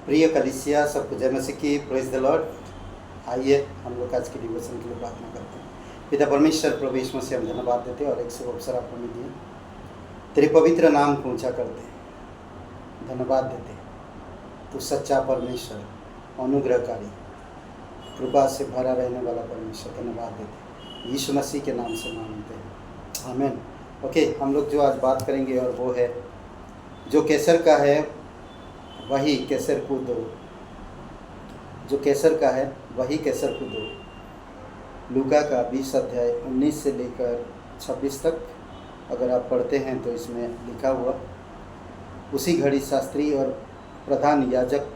प्रिय कलीसिया, सबको जय मसीह की। Praise the Lord. आइए हम लोग आज के डिवोशन के लिए प्रार्थना करते हैं। पिता परमेश्वर, प्रभु यीशु मसीह, हम धन्यवाद देते हैं और एक शुभ अवसर आप हमें दिए, तेरे पवित्र नाम को ऊंचा करते हैं, धन्यवाद देते हैं। तू सच्चा परमेश्वर, अनुग्रहकारी, कृपा से भरा रहने वाला परमेश्वर, धन्यवाद देते हैं। यीशु मसीह के नाम से मांगते हैं, आमीन। ओके, हम लोग जो आज बात करेंगे और वो है जो कैसर का है वही कैसर को दो। जो कैसर का है वही कैसर को दो। लूका का 20 अध्याय 19 से लेकर 26 तक अगर आप पढ़ते हैं तो इसमें लिखा हुआ, उसी घड़ी शास्त्री और प्रधान याजक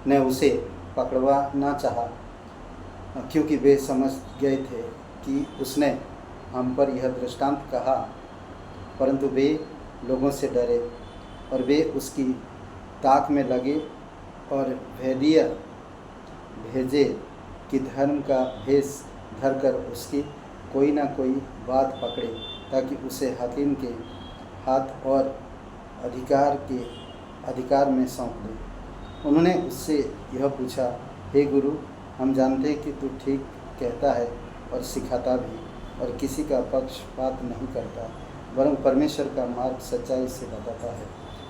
ने उसे पकड़वाना चाहा, क्योंकि वे समझ गए थे कि उसने हम पर यह दृष्टांत कहा, परंतु वे लोगों से डरे और वे उसकी ताक में लगे और भेदिया भेजे कि धर्म का भेष धरकर उसकी कोई ना कोई बात पकड़े, ताकि उसे हाकिम के हाथ और अधिकार में सौंप दे। उन्होंने उससे यह पूछा, हे गुरु, हम जानते हैं कि तू ठीक कहता है और सिखाता भी, और किसी का पक्षपात नहीं करता, वरन परमेश्वर का मार्ग सच्चाई से बताता है।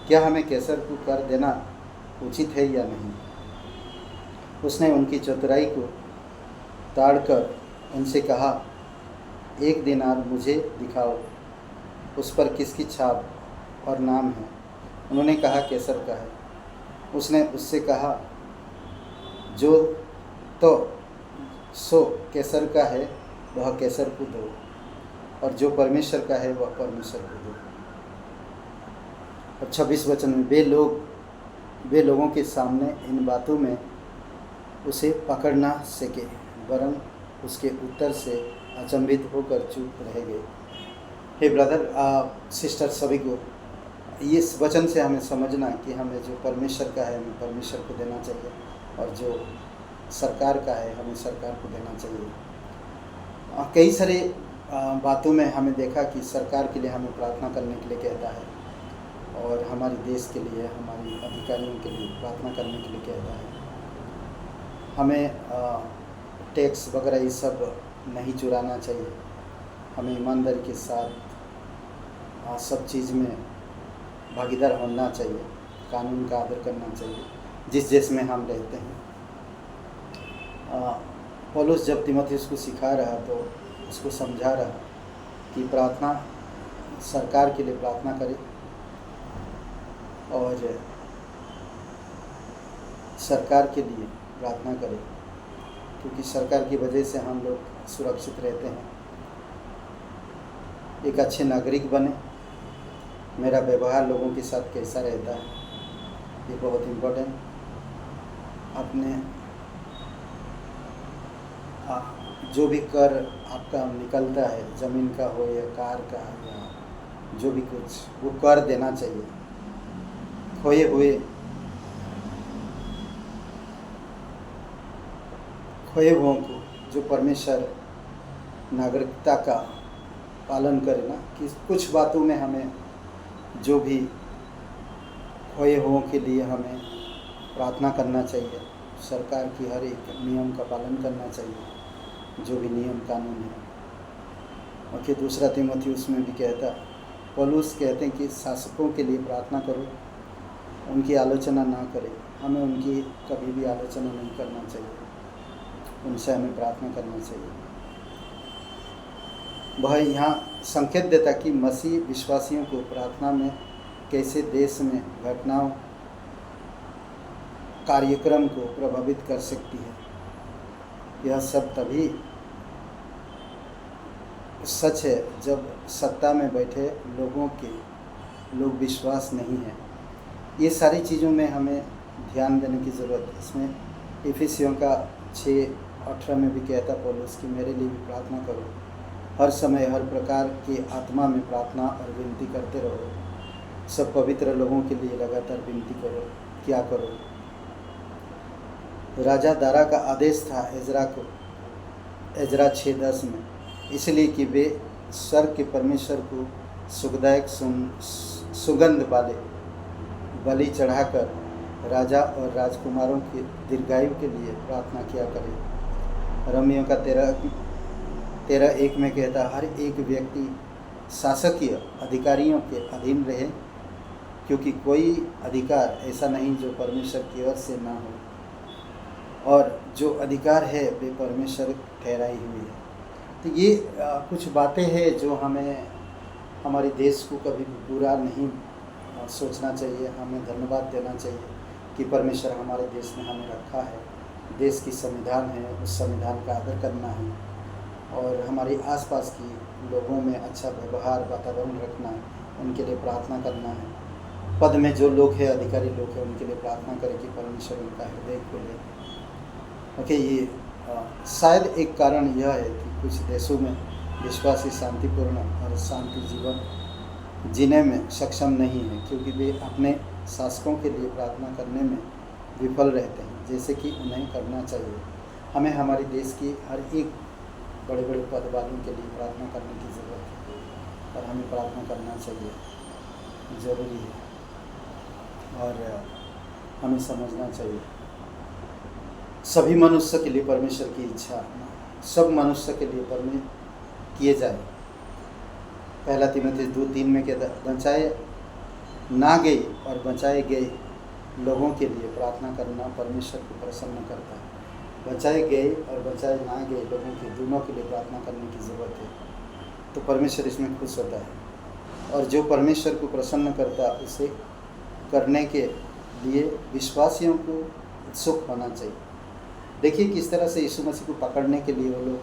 क्या हमें कैसर को कर देना उचित है या नहीं? उसने उनकी चतुराई को ताड़कर उनसे कहा, 1 दिनार मुझे दिखाओ, उस पर किसकी छाप और नाम है? उन्होंने कहा, कैसर का है। उसने उससे कहा, जो तो सो कैसर का है वह कैसर को दो, और जो परमेश्वर का है वह परमेश्वर को दो। और 26 वचन में, वे लोगों के सामने इन बातों में उसे पकड़ ना सके, वरन उसके उत्तर से अचंभित होकर चुप रह गए। हे ब्रदर सिस्टर, सभी को इस वचन से हमें समझना कि हमें जो परमेश्वर का है हमें परमेश्वर को देना चाहिए, और जो सरकार का है हमें सरकार को देना चाहिए। कई सारे बातों में हमें देखा कि सरकार के लिए हमें प्रार्थना करने के लिए कहता है, और हमारे देश के लिए, हमारे अधिकारियों के लिए प्रार्थना करने के लिए कहता है। हमें टैक्स वगैरह ये सब नहीं चुराना चाहिए, हमें ईमानदारी के साथ सब चीज़ में भागीदार होना चाहिए, कानून का आदर करना चाहिए जिस देश में हम रहते हैं। पौलुस जब तीमुथियुस को सिखा रहा तो उसको समझा रहा कि प्रार्थना, सरकार के लिए प्रार्थना करे और सरकार के लिए प्रार्थना करें, क्योंकि सरकार की वजह से हम लोग सुरक्षित रहते हैं। एक अच्छे नागरिक बने, मेरा व्यवहार लोगों के साथ कैसा रहता है ये बहुत इम्पोर्टेंट। अपने जो भी कर आपका निकलता है, ज़मीन का हो या कार का या जो भी कुछ, वो कर देना चाहिए। खोए हुओं को जो परमेश्वर नागरिकता का पालन करे ना, कि कुछ बातों में हमें जो भी खोए हुओं के लिए हमें प्रार्थना करना चाहिए, सरकार की हर एक नियम का पालन करना चाहिए, जो भी नियम कानून है। और फिर 2 तीमुथियुस में भी कहता, पौलुस कहते हैं कि शासकों के लिए प्रार्थना करो, उनकी आलोचना ना करें। हमें उनकी कभी भी आलोचना नहीं करना चाहिए, उनसे हमें प्रार्थना करना चाहिए। वह यहाँ संकेत देता कि मसीह विश्वासियों को प्रार्थना में कैसे देश में घटनाओं, कार्यक्रम को प्रभावित कर सकती है। यह सब तभी सच है जब सत्ता में बैठे लोग विश्वास नहीं है। ये सारी चीज़ों में हमें ध्यान देने की ज़रूरत है। इसमें इफिसियों का 6:18 में भी कहता पौलुस कि मेरे लिए भी प्रार्थना करो, हर समय हर प्रकार की आत्मा में प्रार्थना और विनती करते रहो, सब पवित्र लोगों के लिए लगातार विनती करो। क्या करो? राजा दारा का आदेश था एजरा को, एजरा 6:10 में, इसलिए कि वे स्वर्ग के परमेश्वर को सुखदायक सुगंध वाले बलि चढ़ाकर राजा और राजकुमारों की दीर्घायु के लिए प्रार्थना किया करें। रोमियो का 13:1 में कहता है, हर एक व्यक्ति शासकीय अधिकारियों के अधीन रहे, क्योंकि कोई अधिकार ऐसा नहीं जो परमेश्वर की ओर से ना हो, और जो अधिकार है वे परमेश्वर ठहराई हुई है। तो ये कुछ बातें हैं जो हमें हमारे देश को कभी बुरा नहीं सोचना चाहिए। हमें धन्यवाद देना चाहिए कि परमेश्वर हमारे देश में हमें रखा है। देश की संविधान है, उस संविधान का आदर करना है और हमारे आसपास की लोगों में अच्छा व्यवहार वातावरण रखना है, उनके लिए प्रार्थना करना है। पद में जो लोग हैं, अधिकारी लोग हैं, उनके लिए प्रार्थना करें कि परमेश्वर उनका हृदय खोले। ओके, ये शायद एक कारण यह है कि कुछ देशों में विश्वासी शांतिपूर्ण और शांति जीवन जीने में सक्षम नहीं है, क्योंकि वे अपने शासकों के लिए प्रार्थना करने में विफल रहते हैं, जैसे कि उन्हें करना चाहिए। हमें हमारे देश की हर एक बड़े बड़े पद वालों के लिए प्रार्थना करने की ज़रूरत है और हमें प्रार्थना करना चाहिए, ज़रूरी है। और हमें समझना चाहिए सभी मनुष्य के लिए परमेश्वर की इच्छा सब मनुष्य के लिए किए जाए। 1 तीमुथियुस 2:3 में कहता, बचाए ना गए और बचाए गए लोगों के लिए प्रार्थना करना परमेश्वर को प्रसन्न करता है। बचाए गए और बचाए ना गए लोगों के दोनों के लिए प्रार्थना करने की ज़रूरत है, तो परमेश्वर इसमें खुश होता है। और जो परमेश्वर को प्रसन्न करता है उसे करने के लिए विश्वासियों को उत्सुक होना चाहिए। देखिए किस तरह से यीशु मसीह को पकड़ने के लिए वो लोग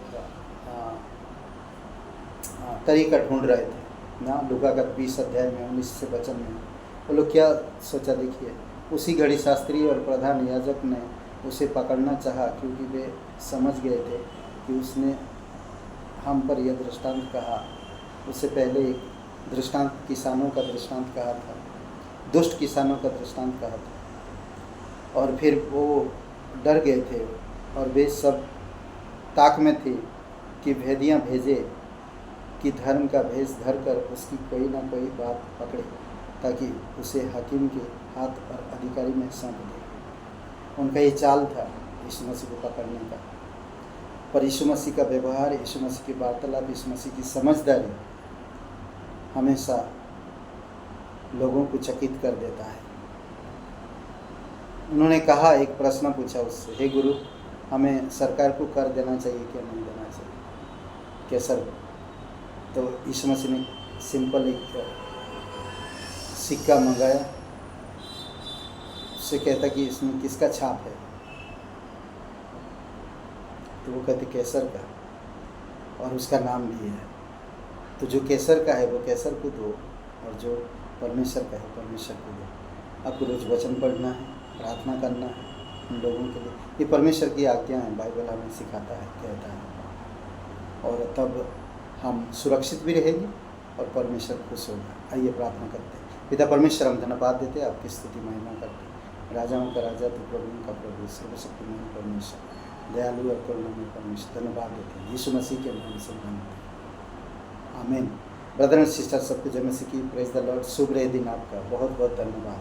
तरीका ढूंढ रहे थे ना। लूका का 20 अध्याय में 19 से वचन में वो लोग क्या सोचा, देखिए। उसी घड़ी शास्त्री और प्रधान याजक ने उसे पकड़ना चाहा, क्योंकि वे समझ गए थे कि उसने हम पर यह दृष्टांत कहा। उससे पहले एक दृष्टांत किसानों का दृष्टांत कहा था, दुष्ट किसानों का दृष्टांत कहा था, और फिर वो डर गए थे और वे सब ताक में थे कि भेदियाँ भेजे कि धर्म का भेष धरकर उसकी कोई ना कोई बात पकड़े, ताकि उसे हाकिम के हाथ और अधिकारी में सौंप दे। उनका ये चाल था यीशु मसीह को पकड़ने का। पर यीशु मसीह का व्यवहार, यीशु मसीह की वार्तालाप, यीशु मसीह की समझदारी हमेशा लोगों को चकित कर देता है। उन्होंने कहा, एक प्रश्न पूछा उससे, हे गुरु, हमें सरकार को कर देना चाहिए क्या नहीं देना चाहिए, कैसर? तो यीशु मसीह ने सिंपल एक सिक्का मंगाया, उससे कहता कि इसमें किसका छाप है? तो वो कहते कैसर का, और उसका नाम भी है। तो जो कैसर का है वो कैसर को दो, और जो परमेश्वर का है परमेश्वर को दो। आपको रोज़ वचन पढ़ना है, प्रार्थना करना है उन लोगों के लिए। ये परमेश्वर की आज्ञा है, बाइबल हमें सिखाता है, कहता है, और तब हम सुरक्षित भी रहेंगे और परमेश्वर खुश होगा। आइए प्रार्थना करते हैं। पिता परमेश्वर, हम धन्यवाद देते हैं, आपकी स्तुति महिमा करते हैं। राजाओं का राजा तो प्रभुओं का प्रभु, सर्वशक्तिमान परमेश्वर, दयालु और करुणामय परमेश्वर, धन्यवाद देते हैं यीशु मसीह के नाम से मानते हैं, आमीन। ब्रदर एंड सिस्टर, सबको जय मसीह की, प्रेज द लॉर्ड। शुभ रहे दिन आपका, बहुत बहुत धन्यवाद।